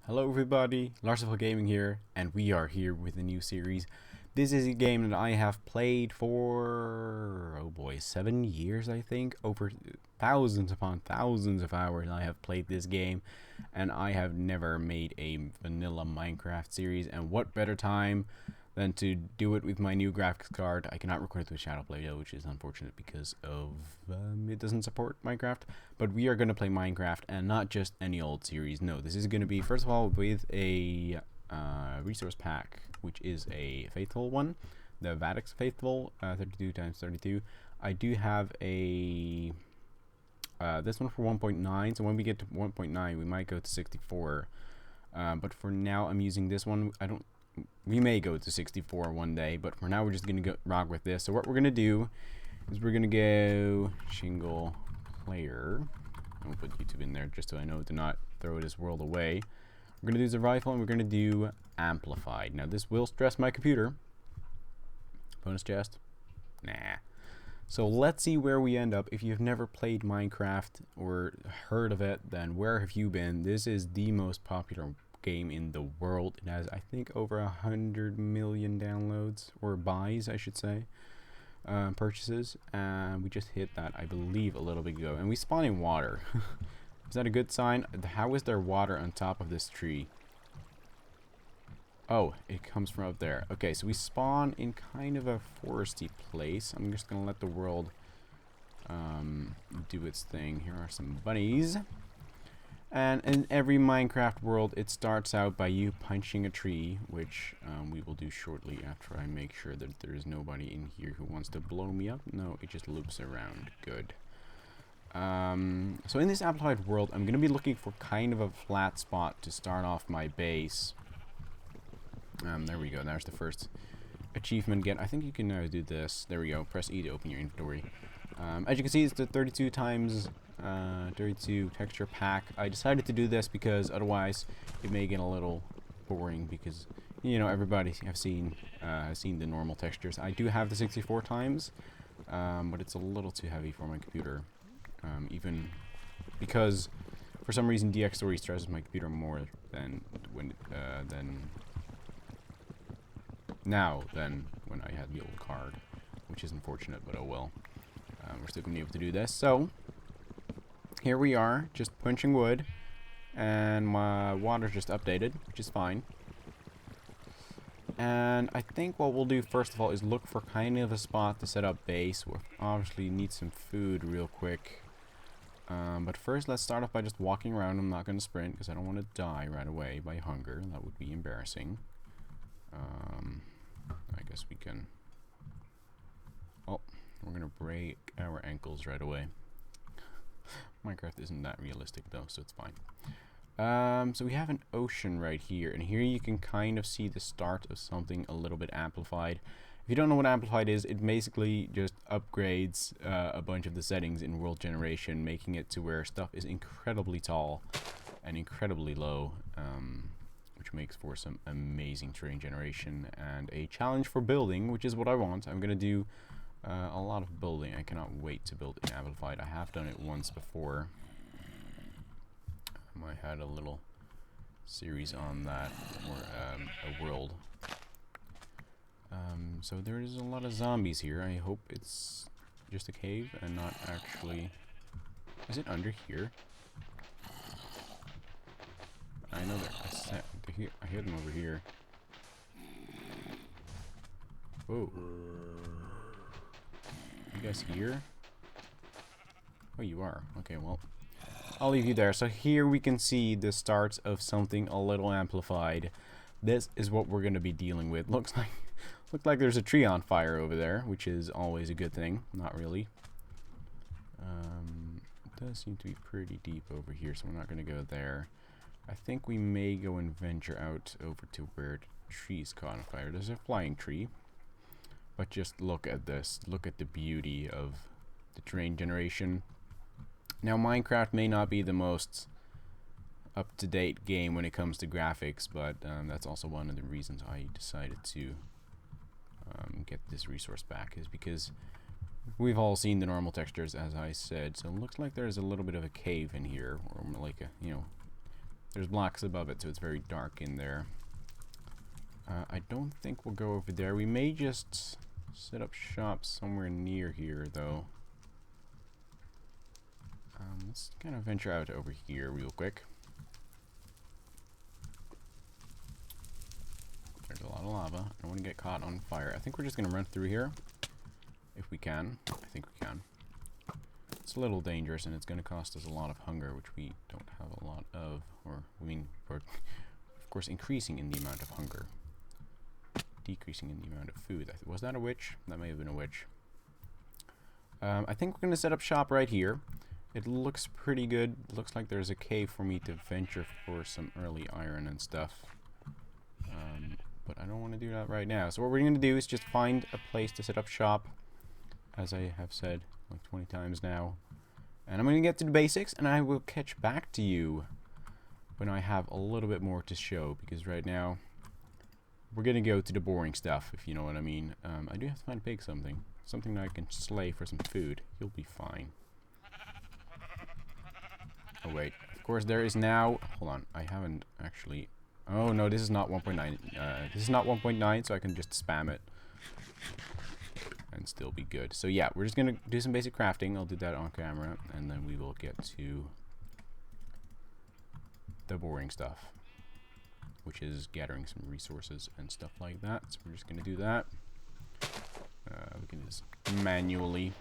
Hello everybody, Larsiful Gaming here, and we are here with a new series. This is a game that I have played for, oh boy, 7 years I think. Over thousands upon thousands of hours I have played this game, and I have never made a vanilla Minecraft series, and what better time than to do it with my new graphics card. I cannot record it with Shadowplay though, which is unfortunate because of it doesn't support Minecraft. But we are going to play Minecraft, and not just any old series. No, this is going to be, first of all, with a resource pack, which is a faithful one, the Vadix faithful 32 times 32. I do have a this one for 1.9, so when we get to 1.9 we might go to 64, but for now I'm using this one. We may go to 64 one day, but for now we're just gonna rock with this. So what we're gonna do is we're gonna go single player. I'll put YouTube in there just so I know to not throw this world away. We're gonna do survival, and we're gonna do amplified. Now this will stress my computer. Bonus chest? Nah. So let's see where we end up. If you've never played Minecraft or heard of it, then where have you been? This is the most popular game in the world. It has, I think, over 100 million downloads, or buys I should say, purchases, and we just hit that, I believe, a little bit ago, and we spawn in water. Is that a good sign? How is there water on top of this tree? Oh, it comes from up there. Okay, so we spawn in kind of a foresty place. I'm just gonna let the world do its thing. Here are some bunnies. And in every Minecraft world, it starts out by you punching a tree, which we will do shortly after I make sure that there is nobody in here who wants to blow me up. No, it just loops around. Good. So in this amplified world, I'm going to be looking for kind of a flat spot to start off my base. There we go. There's the first achievement get. I think you can now do this. There we go. Press E to open your inventory. As you can see, it's the 32 times 32 texture pack. I decided to do this because otherwise it may get a little boring, because you know everybody has seen the normal textures. I do have the 64 times, but it's a little too heavy for my computer, even because for some reason DX3 stresses my computer more than when I had the old card, which is unfortunate, but oh well. We're still going to be able to do this. So here we are, just punching wood, and my water's just updated, which is fine. And I think what we'll do first of all is look for kind of a spot to set up base. We'll obviously need some food real quick. But first let's start off by just walking around. I'm not going to sprint because I don't want to die right away by hunger. That would be embarrassing. I guess we can... Oh, we're going to break our ankles right away. Minecraft isn't that realistic though, so it's fine. So we have an ocean right here, and here you can kind of see the start of something a little bit amplified. If you don't know what amplified is, it basically just upgrades a bunch of the settings in world generation, making it to where stuff is incredibly tall and incredibly low, which makes for some amazing terrain generation and a challenge for building, which is what I want. I'm gonna do a lot of building. I cannot wait to build in amplified. I have done it once before. I had a little series on that, or a world. So there is a lot of zombies here. I hope it's just a cave and not actually... Is it under here? I know I hear them over here. Whoa. You guys here? Oh, you are. Okay, well, I'll leave you there. So here we can see the starts of something a little amplified. This is what we're going to be dealing with. Looks like there's a tree on fire over there, which is always a good thing. Not really. It does seem to be pretty deep over here, so we're not going to go there. I think we may go and venture out over to where the tree's caught on fire. There's a flying tree. But just look at this. Look at the beauty of the terrain generation. Now, Minecraft may not be the most up-to-date game when it comes to graphics, but that's also one of the reasons I decided to get this resource back, is because we've all seen the normal textures, as I said. So it looks like there's a little bit of a cave in here, or like a, you know, There's blocks above it, so it's very dark in there. I don't think we'll go over there. We may just set up shop somewhere near here, though. Let's kind of venture out over here real quick. There's a lot of lava. I don't want to get caught on fire. I think we're just going to run through here. If we can. I think we can. It's a little dangerous, and it's going to cost us a lot of hunger, which we don't have a lot of. Or, I mean, we're, of course, increasing in the amount of hunger. Decreasing in the amount of food. Was that a witch? That may have been a witch. I think we're going to set up shop right here. It looks pretty good. Looks like there's a cave for me to venture for some early iron and stuff. But I don't want to do that right now. So what we're going to do is just find a place to set up shop, as I have said like 20 times now. And I'm going to get to the basics, and I will catch back to you when I have a little bit more to show, because right now we're going to go to the boring stuff, if you know what I mean. I do have to find a pig something that I can slay for some food. He'll be fine. Oh wait, of course there is now, hold on, I haven't actually, oh no, this is not 1.9, this is not 1.9, so I can just spam it and still be good. So yeah, we're just gonna do some basic crafting. I'll do that on camera, and then we will get to the boring stuff, which is gathering some resources and stuff like that. So we're just gonna do that. We can just manually.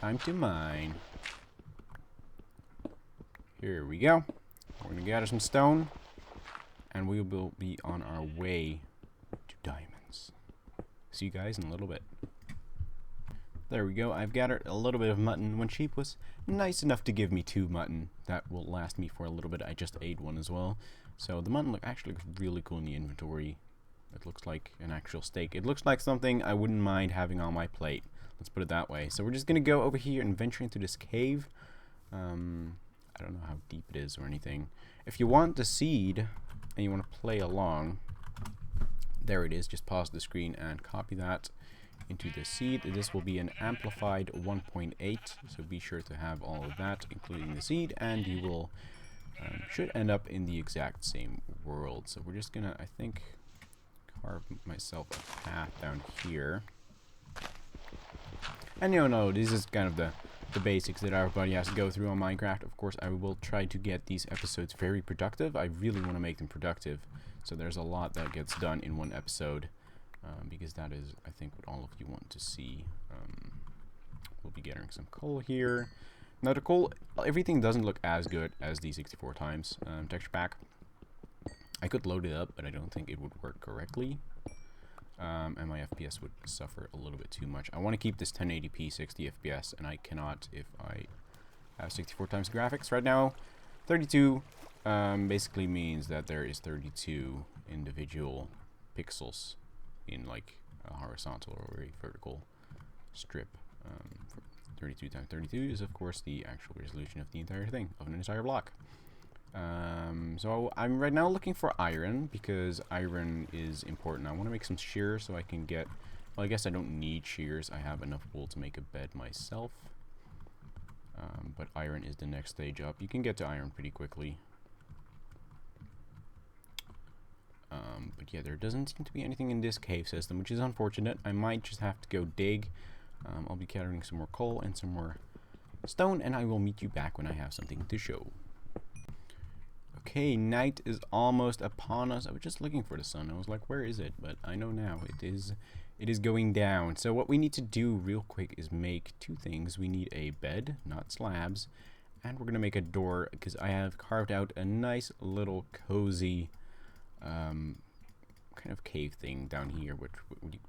Time to mine. Here we go. We're gonna gather some stone, and we will be on our way to diamonds. See you guys in a little bit. There we go. I've gathered a little bit of mutton. One sheep was nice enough to give me 2 mutton. That will last me for a little bit. I just ate one as well. So the mutton actually looks really cool in the inventory. It looks like an actual steak. It looks like something I wouldn't mind having on my plate. Let's put it that way. So we're just going to go over here and venture into this cave. I don't know how deep it is or anything. If you want the seed and you want to play along, there it is. Just pause the screen and copy that into the seed. This will be an amplified 1.8, so be sure to have all of that, including the seed, and you will should end up in the exact same world. So we're just going to, I think, carve myself a path down here. And you know, this is kind of the basics that everybody has to go through on Minecraft. Of course, I will try to get these episodes very productive. I really want to make them productive. So there's a lot that gets done in one episode. Because that is, I think, what all of you want to see. We'll be getting some coal here. Now the coal, everything doesn't look as good as the 64 times texture pack. I could load it up, but I don't think it would work correctly. And my FPS would suffer a little bit too much. I want to keep this 1080p 60 FPS, and I cannot if I have 64 times graphics. Right now, 32 basically means that there is 32 individual pixels in like a horizontal or a vertical strip. 32 times 32 is of course the actual resolution of the entire thing, of an entire block. So I'm right now looking for iron, because iron is important. I want to make some shears so I can get, well, I guess I don't need shears. I have enough wool to make a bed myself. But iron is the next stage up. You can get to iron pretty quickly. But yeah, there doesn't seem to be anything in this cave system, which is unfortunate. I might just have to go dig. I'll be gathering some more coal and some more stone, and I will meet you back when I have something to show. Okay, night is almost upon us. I was just looking for the sun. I was like, where is it? But I know now. It is going down. So what we need to do real quick is make 2 things. We need a bed, not slabs, and we're going to make a door, because I have carved out a nice little cozy kind of cave thing down here, which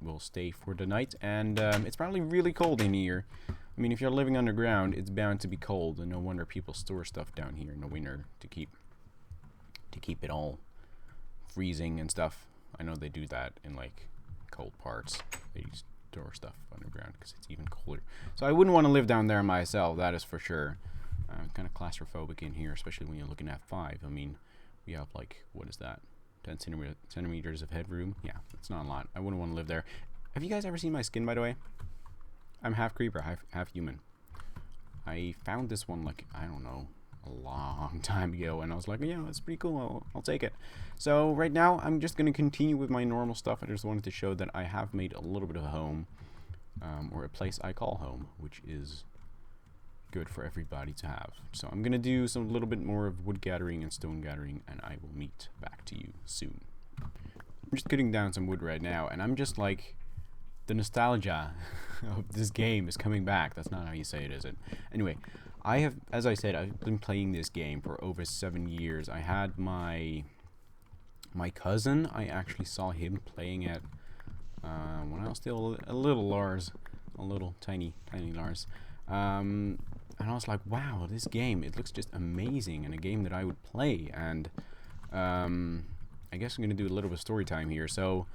will stay for the night. And it's probably really cold in here. I mean, if you're living underground, it's bound to be cold, and no wonder people store stuff down here in the winter to keep it all freezing and stuff. I know they do that in like cold parts. They store stuff underground because it's even colder. So I wouldn't want to live down there myself, that is for sure. Kind of claustrophobic in here, especially when you're looking at 5. I mean, we have like, what is that? 10 centimeters of headroom. Yeah, it's not a lot. I wouldn't want to live there. Have you guys ever seen my skin, by the way? I'm half creeper, half human. I found this one like, I don't know, a long time ago, and I was like, yeah, that's pretty cool. I'll take it. So right now, I'm just gonna continue with my normal stuff. I just wanted to show that I have made a little bit of a home, or a place I call home, which is good for everybody to have. So I'm gonna do some little bit more of wood gathering and stone gathering, and I will meet back to you soon. I'm just cutting down some wood right now, and I'm just like, the nostalgia of this game is coming back. That's not how you say it, is it? Anyway, I have, as I said, I've been playing this game for over 7 years. I had my cousin, I actually saw him playing it when I was still a little Lars, a little tiny Lars. And I was like, wow, this game, it looks just amazing, and a game that I would play. And I guess I'm going to do a little bit of story time here. So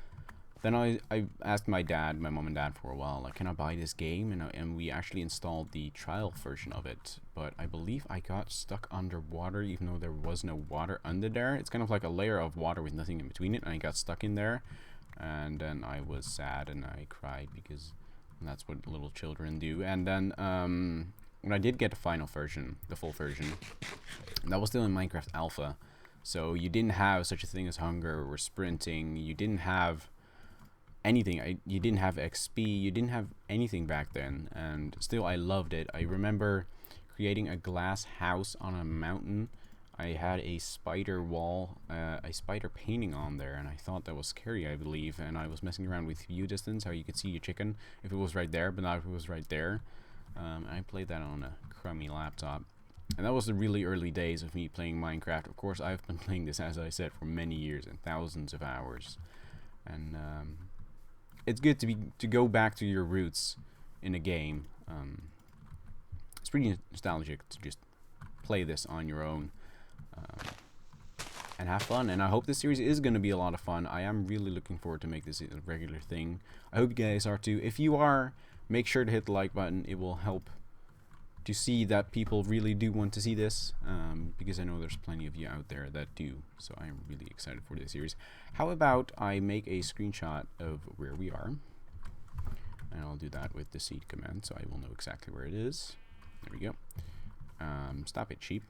then I asked my mom and dad for a while, like, can I buy this game? And we actually installed the trial version of it. But I believe I got stuck underwater, even though there was no water under there. It's kind of like a layer of water with nothing in between it, and I got stuck in there. And then I was sad and I cried, because that's what little children do. And then when I did get the final version, the full version, that was still in Minecraft Alpha. So you didn't have such a thing as hunger or sprinting. You didn't have anything. You didn't have XP. You didn't have anything back then. And still, I loved it. I remember creating a glass house on a mountain. I had a spider wall, a spider painting on there, and I thought that was scary, I believe. And I was messing around with view distance, how you could see your chicken if it was right there, but not if it was right there. I played that on a crummy laptop. And that was the really early days of me playing Minecraft. Of course, I've been playing this, as I said, for many years and thousands of hours. And it's good to go back to your roots in a game. It's pretty nostalgic to just play this on your own and have fun. And I hope this series is going to be a lot of fun. I am really looking forward to make this a regular thing. I hope you guys are too. If you are, make sure to hit the like button. It will help to see that people really do want to see this, because I know there's plenty of you out there that do. So I'm really excited for this series. How about I make a screenshot of where we are, and I'll do that with the seed command, so I will know exactly where it is. There we go. Stop it, sheep.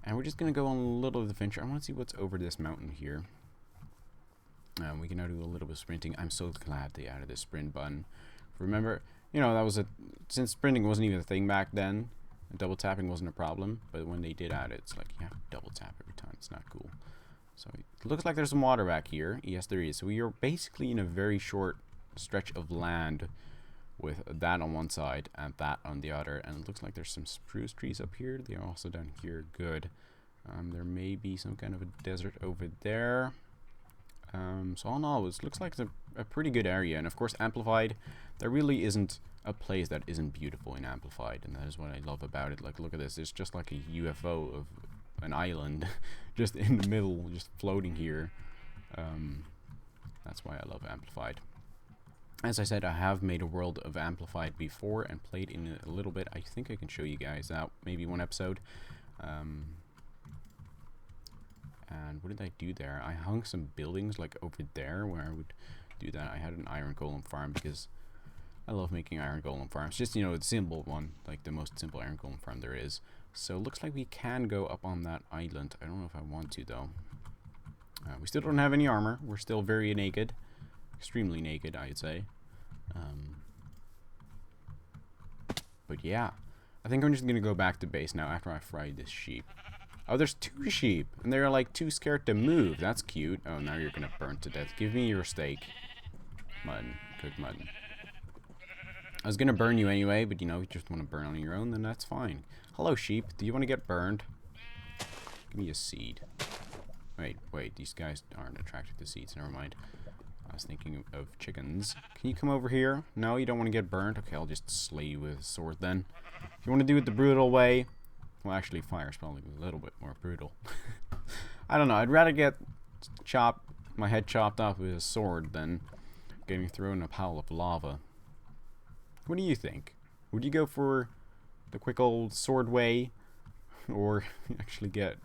And we're just gonna go on a little adventure. I want to see what's over this mountain here. We can now do a little bit of sprinting. I'm so glad they added this sprint button. Remember, you know, that was since sprinting wasn't even a thing back then, double tapping wasn't a problem, but when they did add it, it's like you have to double tap every time. It's not cool. So it looks like there's some water back here. Yes, there is. So we are basically in a very short stretch of land with that on one side and that on the other. And it looks like there's some spruce trees up here. They are also down here. Good. There may be some kind of a desert over there. So all in all, it looks like it's a pretty good area. And of course, Amplified, there really isn't a place that isn't beautiful in Amplified, and that is what I love about it. Like, look at this. It's just like a UFO of an island just in the middle, just floating here. That's why I love Amplified. As I said, I have made a world of Amplified before and played in it a little bit. I think I can show you guys that, maybe one episode. And what did I do there? I hung some buildings like over there where I would do that. I had an iron golem farm because I love making iron golem farms. Just, you know, the simple one, like the most simple iron golem farm there is. So it looks like we can go up on that island. I don't know if I want to, though. We still don't have any armor. We're still very naked. Extremely naked, I'd say. But yeah. I think I'm just going to go back to base now after I fried this sheep. Oh, there's 2 sheep. And they're like too scared to move. That's cute. Oh, now you're going to burn to death. Give me your steak. Mutton. Cooked mutton. I was going to burn you anyway, but you know, if you just want to burn on your own, then that's fine. Hello, sheep. Do you want to get burned? Give me a seed. Wait, these guys aren't attracted to seeds. Never mind. I was thinking of chickens. Can you come over here? No, you don't want to get burned? Okay, I'll just slay you with a sword then. If you want to do it the brutal way, well, actually, fire's probably a little bit more brutal. I don't know. I'd rather get my head chopped off with a sword than getting thrown in a pile of lava. What do you think? Would you go for the quick old sword way, or actually get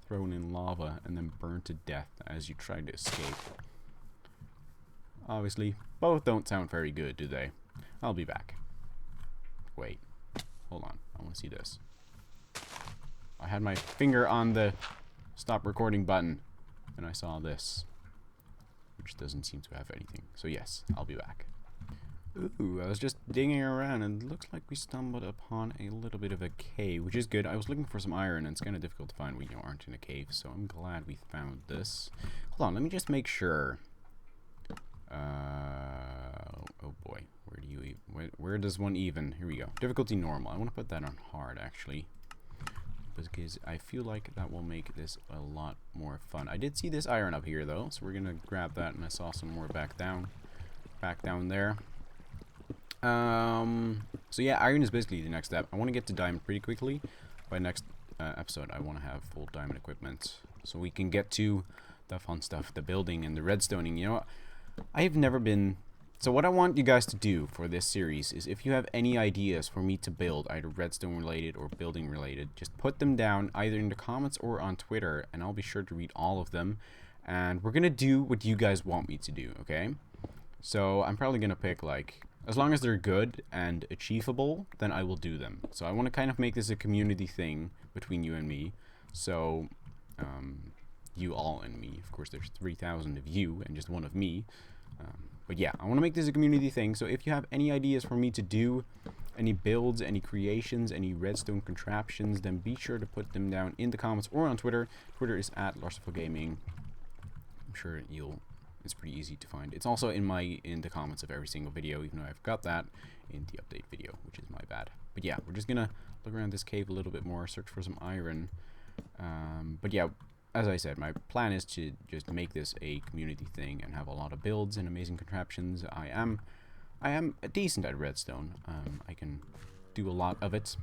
thrown in lava and then burned to death as you try to escape? Obviously, both don't sound very good, do they? I'll be back. Wait. Hold on. I want to see this. I had my finger on the stop recording button, and I saw this, which doesn't seem to have anything. So yes, I'll be back. Ooh, I was just digging around, and it looks like we stumbled upon a little bit of a cave, which is good. I was looking for some iron, and it's kind of difficult to find when you aren't in a cave, so I'm glad we found this. Hold on, let me just make sure. Oh boy, where do you even, where does one even? Here we go. Difficulty normal. I want to put that on hard, actually, because I feel like that will make this a lot more fun. I did see this iron up here, though, so we're gonna grab that, and I saw some more back down there. So yeah, iron is basically the next step. I want to get to diamond pretty quickly. By next episode, I want to have full diamond equipment, so we can get to the fun stuff, the building and the redstoning. You know what? I've never been... So what I want you guys to do for this series is, if you have any ideas for me to build, either redstone related or building related, just put them down either in the comments or on Twitter, and I'll be sure to read all of them. And we're gonna do what you guys want me to do, okay? So I'm probably gonna pick, like, as long as they're good and achievable, then I will do them. So I want to kind of make this a community thing between you and me. So, you all and me. Of course, there's 3,000 of you and just one of me. But yeah, I want to make this a community thing. So if you have any ideas for me to do, any builds, any creations, any redstone contraptions, then be sure to put them down in the comments or on Twitter. Twitter is @LarsofGaming. I'm sure it's pretty easy to find. It's also in the comments of every single video, even though I've got that in the update video, which is my bad. But yeah, we're just gonna look around this cave a little bit more, search for some iron. But yeah, as I said, my plan is to just make this a community thing and have a lot of builds and amazing contraptions. I am decent at redstone. I can do a lot of it.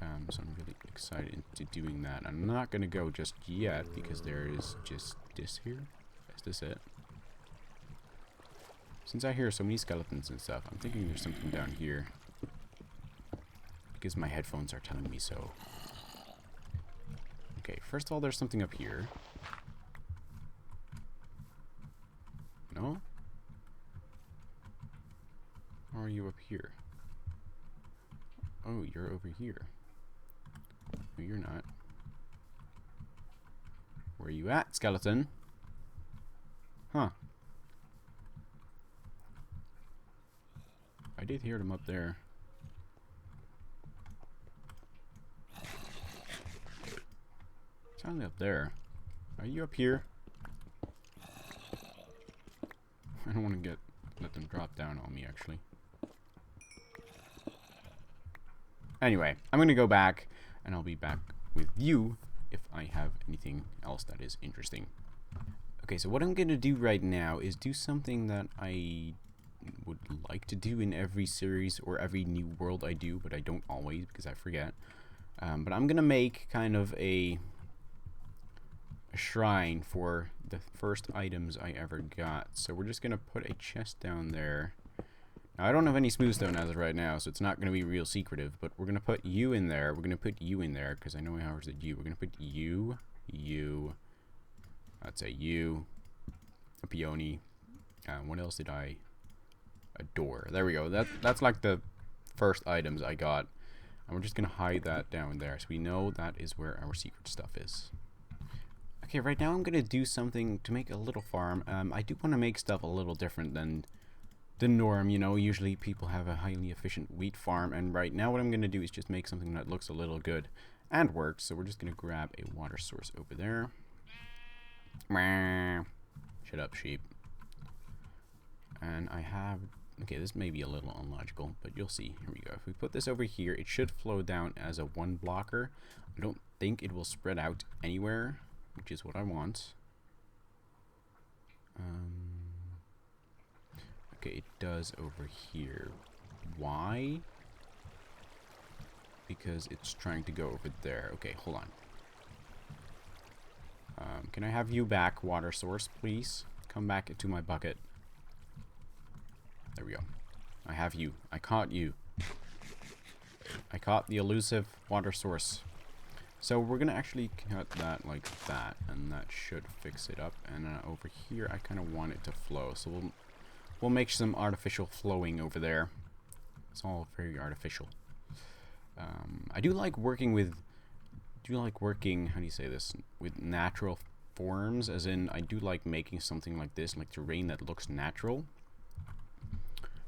So I'm really excited into doing that. I'm not gonna go just yet because there is just this here. Is this it? Since I hear so many skeletons and stuff, I'm thinking there's something down here. Because my headphones are telling me so. Okay, first of all, there's something up here. No? Or are you up here? Oh, you're over here. No, you're not. Where are you at, skeleton? Huh. I did hear them up there. Sounded up there. Are you up here? I don't want to let them drop down on me, actually. Anyway, I'm going to go back, and I'll be back with you if I have anything else that is interesting. Okay, so what I'm going to do right now is do something that I would like to do in every series or every new world I do, but I don't always because I forget. But I'm going to make kind of a shrine for the first items I ever got. So we're just going to put a chest down there. Now, I don't have any smooth stone as of right now, so it's not going to be real secretive, but we're going to put you in there. We're going to put you in there because I know how is it you. We're going to put you, I'd say you, a peony. What else did I? A door. There we go. That's like the first items I got. And we're just going to hide that down there so we know that is where our secret stuff is. Okay, right now I'm going to do something to make a little farm. I do want to make stuff a little different than the norm. You know, usually people have a highly efficient wheat farm, and right now what I'm going to do is just make something that looks a little good and works. So we're just going to grab a water source over there. Shut up, sheep. And I have... Okay, this may be a little illogical, but you'll see. Here we go. If we put this over here, it should flow down as a one blocker. I don't think it will spread out anywhere, which is what I want. Okay, it does over here. Why? Because it's trying to go over there. Okay, hold on. Can I have you back, water source, please? Come back into my bucket. There we go. I have you. I caught you. I caught the elusive water source. So we're going to actually cut that like that, and that should fix it up. And over here, I kind of want it to flow. So we'll make some artificial flowing over there. It's all very artificial. I do like working with do like working, how do you say this, with natural forms, as in I do like making something like this, like terrain that looks natural.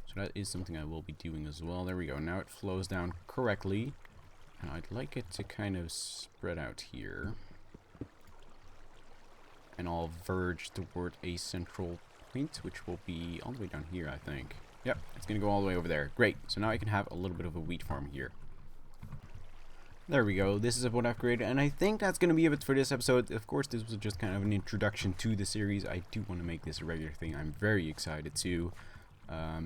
So that is something I will be doing as well. There we go. Now it flows down correctly. And I'd like it to kind of spread out here. And I'll verge toward a central point, which will be all the way down here, I think. Yep, it's going to go all the way over there. Great. So now I can have a little bit of a wheat farm here. There we go. This is what I've created, and I think that's going to be it for this episode. Of course, this was just kind of an introduction to the series. I do want to make this a regular thing. I'm very excited to.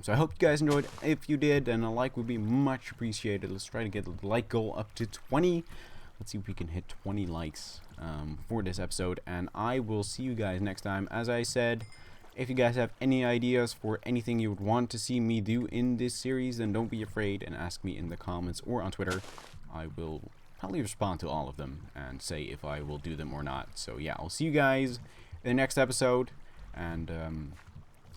So I hope you guys enjoyed. If you did, then a like would be much appreciated. Let's try to get the like goal up to 20. Let's see if we can hit 20 likes for this episode, and I will see you guys next time. As I said, if you guys have any ideas for anything you would want to see me do in this series, then don't be afraid and ask me in the comments or on Twitter. I will probably respond to all of them and say if I will do them or not. So yeah, I'll see you guys in the next episode, and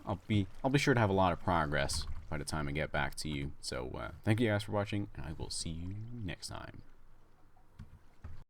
I'll be sure to have a lot of progress by the time I get back to you. So thank you guys for watching, and I will see you next time.